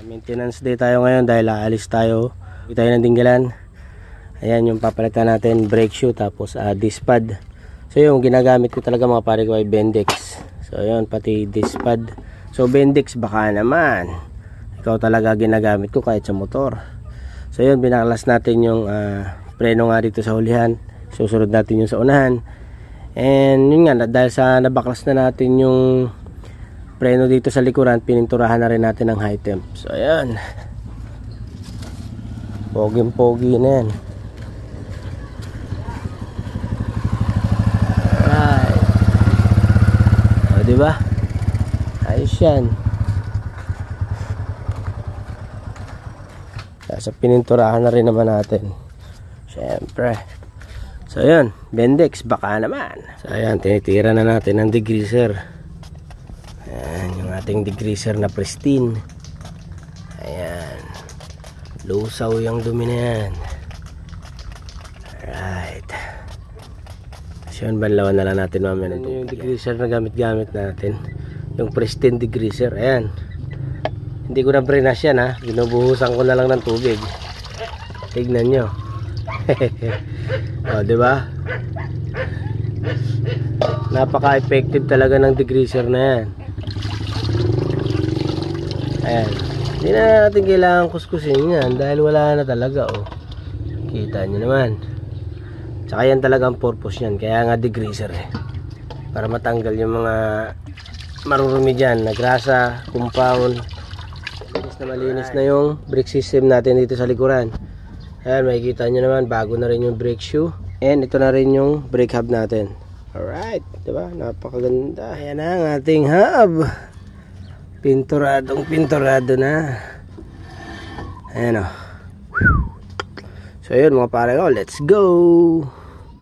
Maintenance day tayo ngayon dahil aalis tayo. Hindi tayo ng Dinggalan. Ayan yung papalitan natin, brake shoe tapos disc pad. So yung ginagamit ko talaga mga pare ko ay Bendix. So yun, pati disc pad. So Bendix baka naman ikaw talaga ginagamit ko kahit sa motor. So yun, binaklas natin yung preno nga dito sa hulihan. Susunod natin yung sa unahan. And yun nga, dahil sa nabaklas na natin yung preno dito sa likuran, pininturahan na rin natin ng high temp. So ayan, poging-pogi na yan. Alright, o diba, ayos yan. Sa pininturahan na rin naman natin, syempre. So ayan, Bendix baka naman. So ayan, tinitira na natin ang degreaser. Ayan, yung ating degreaser na pristine. Ayan, lusaw yung dumi na yan. Alright, so yun, banlawan na lang natin mamaya. Yung degreaser na gamit-gamit natin, yung pristine degreaser. Ayan, hindi ko na brenas yan ha, binubuhusan ko na lang ng tubig. Tignan nyo. O diba, napaka-effective talaga ng degreaser na yan. Ayan, hindi na natin kailangan kuskusin yan dahil wala na talaga. O, kita nyo naman. Tsaka yan talaga ang purpose yan, kaya nga degreaser para matanggal yung mga marurumi dyan na grasa, compound. Malinis na yung brake system natin dito sa likuran. Ayan, makikita nyo naman, bago na rin yung brake shoe. And ito na rin yung brake hub natin. Alright, diba? Napakaganda. Ayan na ang ating hub. Pinturadong pinturado na. Ayan o. So yun mga pare ko, let's go!